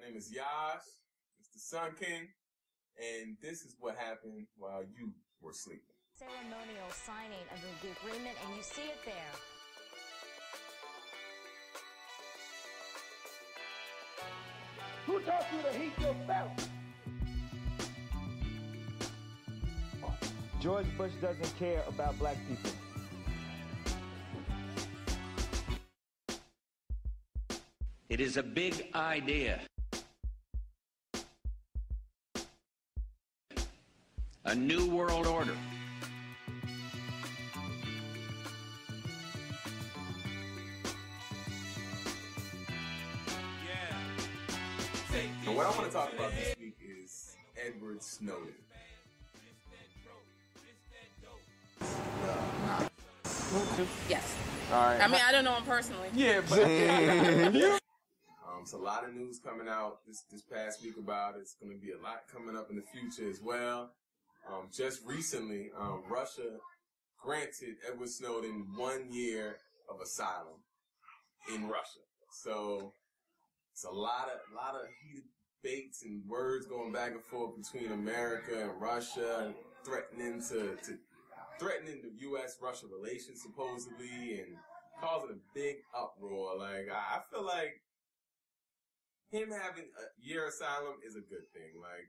name is Yash, Mr. Sun King, and this is what happened while you were sleeping. Ceremonial signing of the agreement, and you see it there. Who taught you to hate yourself? George Bush doesn't care about black people. It is a big idea. A new world order. So what I want to talk about this week is Edward Snowden. Yes. All right. I mean, I don't know him personally. Yeah, but It's a lot of news coming out this past week about it. It's going to be a lot coming up in the future as well. Just recently, Russia granted Edward Snowden 1 year of asylum in Russia. So it's a lot of heated debates and words going back and forth between America and Russia, threatening the U.S.-Russia relations supposedly, and causing a big uproar. Like, I feel like him having a year asylum is a good thing, like,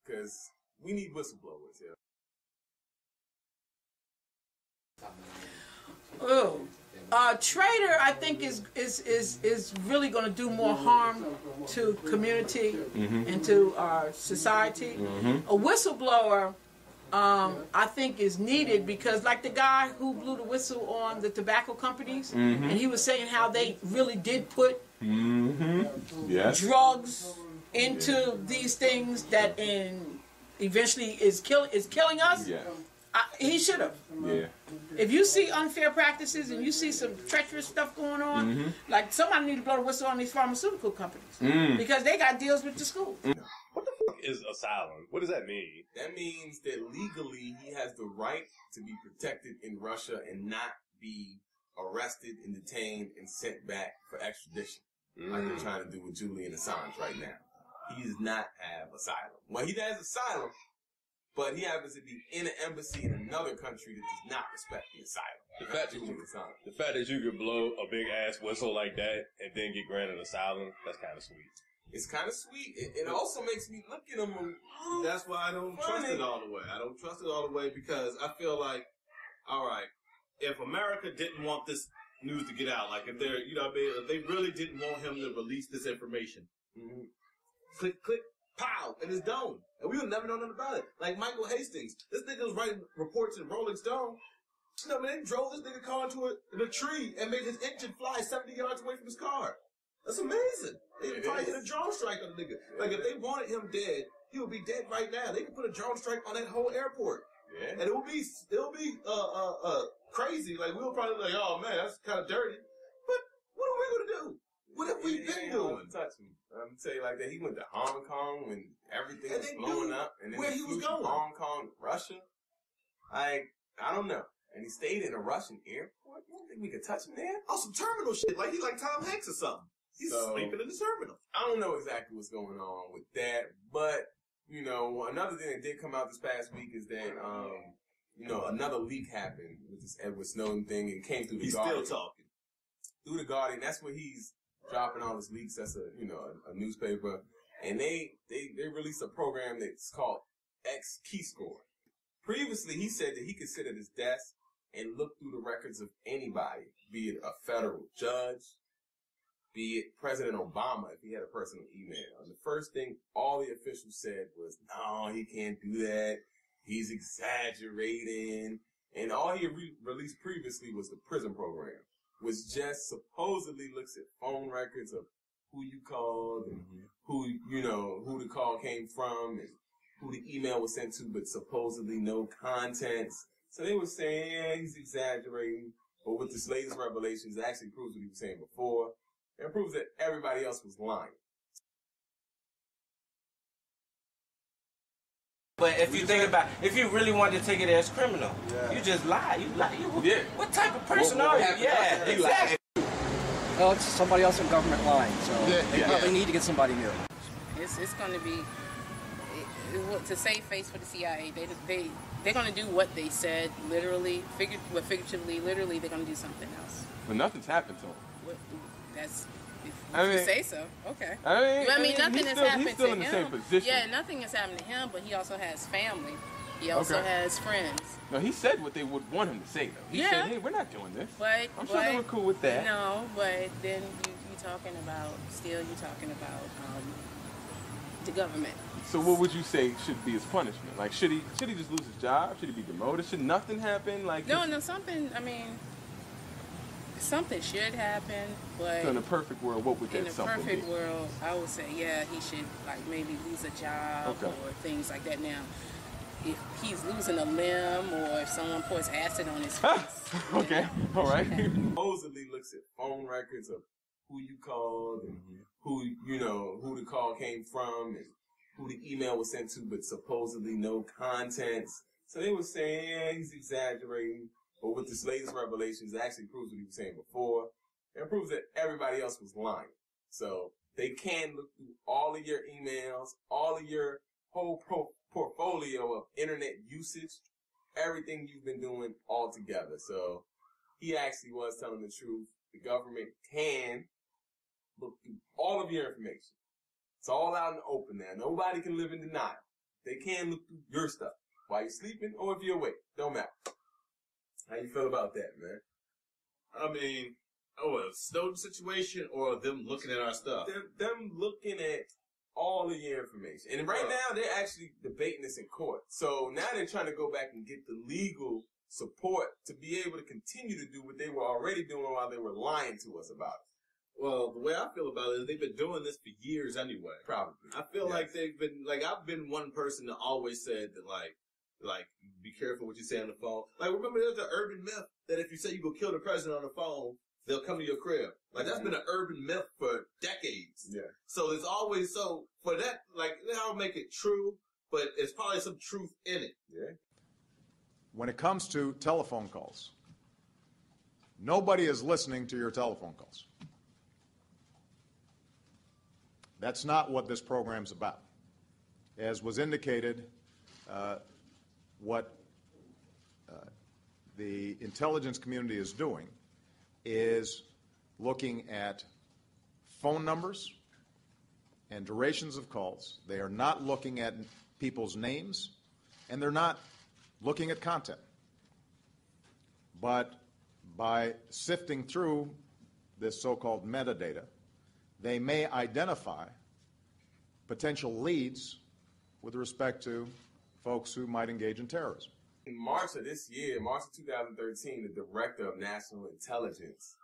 because we need whistleblowers here. Oh, Trader, I think is really going to do more harm to community and to our society. A whistleblower, I think, is needed because, like the guy who blew the whistle on the tobacco companies, and he was saying how they really did put drugs into these things that eventually is killing us. Yeah. He should have. Yeah. If you see unfair practices and you see some treacherous stuff going on, like somebody need to blow the whistle on these pharmaceutical companies because they got deals with the schools. What the fuck is asylum? What does that mean? That means that legally he has the right to be protected in Russia and not be arrested and detained and sent back for extradition, like they're trying to do with Julian Assange right now. He does not have asylum. Well, he has asylum, but he happens to be in an embassy in another country that does not respect the asylum. The fact that you could blow a big ass whistle like that and then get granted asylum, that's kind of sweet. It's kind of sweet. It also makes me look at him. That's why I don't trust it all the way. I don't trust it all the way because I feel like, all right, if America didn't want this news to get out, like if they're, if they really didn't want him to release this information, click, click, pow, and it's done. And we would never know nothing about it. Like Michael Hastings, this nigga was writing reports in Rolling Stone. They drove this nigga car into a tree and made his engine fly 70 yards away from his car. That's amazing. They probably hit a drone strike on the nigga. Like, if they wanted him dead, he would be dead right now. They could put a drone strike on that whole airport. Yeah. And it'll be crazy. Like, we'll probably be like, oh, man, that's kind of dirty. But what are we going to do? What have we been doing? Touch me. I'm going to tell you like that. He went to Hong Kong when everything was blowing up. And then where he was going. Hong Kong, Russia. Like, I don't know. And he stayed in a Russian airport. You don't think we could touch him there? On some terminal shit. Like, he's like Tom Hanks or something. He's sleeping in the terminal. I don't know exactly what's going on with that, but, another thing that did come out this past week is that, another leak happened with this Edward Snowden thing and came through the Guardian. He's still talking. Through the Guardian. That's where he's dropping all his leaks. That's a newspaper. And they released a program that's called X Keyscore. Previously, he said that he could sit at his desk and look through the records of anybody, be it a federal judge, be it President Obama, if he had a personal email. And the first thing all the officials said was, no, he can't do that. He's exaggerating. And all he released previously was the prison program, which just supposedly looks at phone records of who you called and who the call came from and who the email was sent to, but supposedly no contents. So they were saying, yeah, he's exaggerating. But with this latest revelations, it actually proves what he was saying before. It proves that everybody else was lying. But if you think about, if you really wanted to take it as criminal, you just lie. You lie. What type of person are you? Yeah, exactly. Well, it's somebody else in government lying, so they probably need to get somebody new. It's going to be to save face for the CIA. They're going to do what they said, literally, figuratively, literally. They're going to do something else. But nothing's happened to him. That's. If you say so, okay. I mean, nothing has happened to him. He's still in the same position. Yeah, nothing has happened to him, but he also has family. He also has friends. No, he said what they would want him to say, though. He said, hey, we're not doing this. But, I'm sure they were cool with that. No, but then you're talking about the government. So what would you say should be his punishment? Like, should he just lose his job? Should he be demoted? Should nothing happen? Like no, something. I mean, something should happen, but so in a perfect world, what would that something be? In a perfect world, I would say, yeah, he should like maybe lose a job or things like that. Now, if he's losing a limb or if someone pours acid on his face, okay, all right. Supposedly looks at phone records of who you called and who the call came from and who the email was sent to, but supposedly no contents. So they were saying, yeah, he's exaggerating. But with this latest revelations, it actually proves what he was saying before. It proves that everybody else was lying. So they can look through all of your emails, all of your whole portfolio of internet usage, everything you've been doing all together. So he actually was telling the truth. The government can look through all of your information. It's all out in the open now. Nobody can live in denial. They can look through your stuff while you're sleeping or if you're awake. Don't matter. How you feel about that, man? I mean, a Snowden situation or them looking at our stuff? Them looking at all of your information. And right now, they're actually debating this in court. So now they're trying to go back and get the legal support to be able to continue to do what they were already doing while they were lying to us about it. Well, the way I feel about it is they've been doing this for years anyway. Probably. I feel like they've been, like, I've been one person that always said that, like, be careful what you say on the phone. Like, remember there's an urban myth that if you say you go kill the president on the phone, they'll come to your crib. Like, that's been an urban myth for decades. Yeah. So there's always, for that, like, I'll make it true, but there's probably some truth in it. Yeah. When it comes to telephone calls, nobody is listening to your telephone calls. That's not what this program's about. As was indicated, what the intelligence community is doing is looking at phone numbers and durations of calls. They are not looking at people's names, and they're not looking at content. But by sifting through this so-called metadata, they may identify potential leads with respect to folks who might engage in terrorism. In March of this year, March of 2013, the director of national intelligence,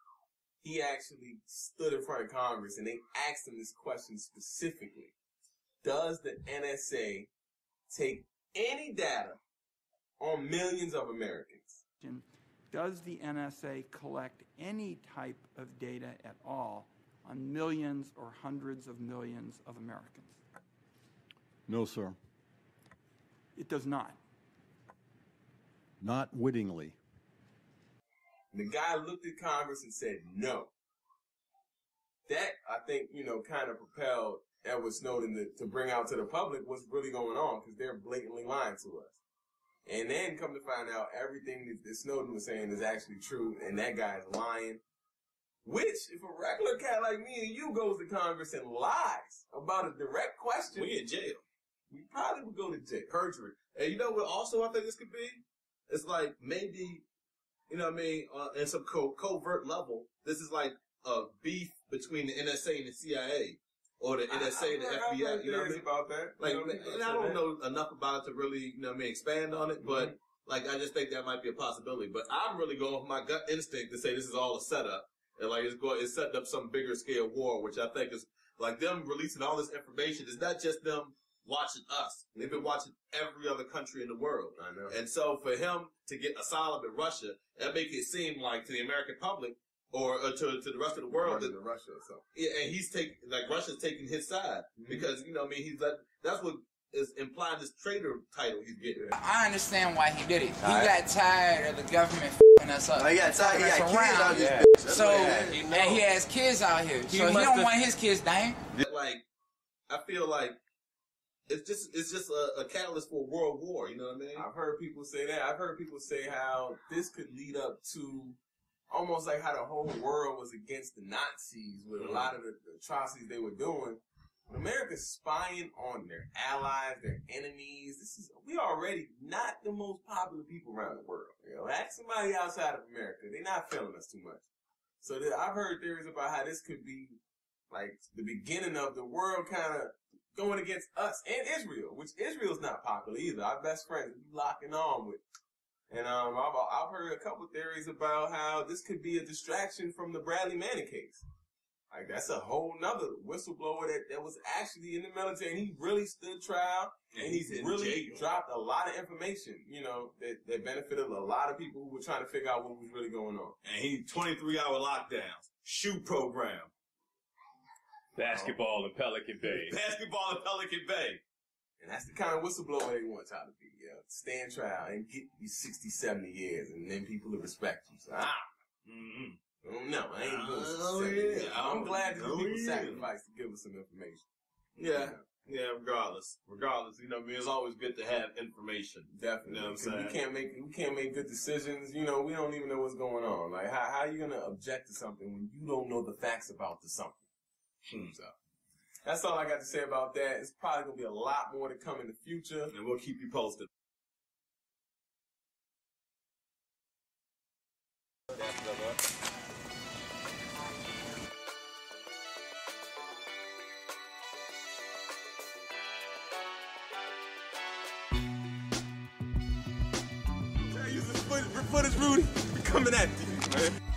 he actually stood in front of Congress and they asked him this question specifically. Does the NSA take any data on millions of Americans? Does the NSA collect any type of data at all on millions or hundreds of millions of Americans? No, sir. It does not. Not wittingly. The guy looked at Congress and said no. That, I think, kind of propelled Edward Snowden to bring out to the public what's really going on, because they're blatantly lying to us. And then come to find out everything that Snowden was saying is actually true, and that guy is lying. Which, if a regular cat like me and you goes to Congress and lies about a direct question, we in jail. We probably would go to jail. Perjury. And you know what also I think this could be? It's like maybe, in some covert level, this is like a beef between the NSA and the CIA. Or the NSA and the FBI. You know what I mean? About that. Like, and I don't know enough about it to really, expand on it, but, like, I just think that might be a possibility. But I'm really going with my gut instinct to say this is all a setup. And, like, it's setting up some bigger scale war, which I think is, like, them releasing all this information. It's not just them watching us. They've been watching every other country in the world. I know. And so for him to get asylum in Russia, that makes it seem like to the American public, or to the rest of the world, that Russia or something. Yeah, and he's Russia's taking his side because that's what is implying this traitor title he's getting. I understand why he did it. He got tired of the government f***ing us up. He got tired. He got kids out here. So, and he has kids out here. So he don't want his kids dying. Like, I feel like it's just a catalyst for a world war. You know what I mean? I've heard people say that. I've heard people say how this could lead up to almost like how the whole world was against the Nazis with a lot of the atrocities they were doing. America's spying on their allies, their enemies. We already not the most popular people around the world. You know, ask somebody outside of America. They're not feeling us too much. So I've heard theories about how this could be like the beginning of the world kind of going against us and Israel, which Israel's not popular either. Our best friends we locking on with. And I've heard a couple theories about how this could be a distraction from the Bradley Manning case. Like, that's a whole nother whistleblower that was actually in the military, and he really stood trial, and he's really dropped a lot of information, you know, that benefited a lot of people who were trying to figure out what was really going on. And he 23-hour lockdowns, shoe program. Basketball in Pelican Bay. Basketball in Pelican Bay. And that's the kind of whistleblower they want y'all to be, yeah. Stand trial and get these 60, 70 years, and then people will respect you. So, no, I ain't doing 60, 70 years. I'm glad that people sacrificed to give us some information. Yeah, regardless. You know what I mean? It's always good to have information. Definitely. You know what I'm saying? We can't make good decisions. You know, we don't even know what's going on. Like, how are you going to object to something when you don't know the facts about the something? So, that's all I got to say about that. It's probably going to be a lot more to come in the future. And we'll keep you posted. Use the footage, Rudy. We're coming at you, man.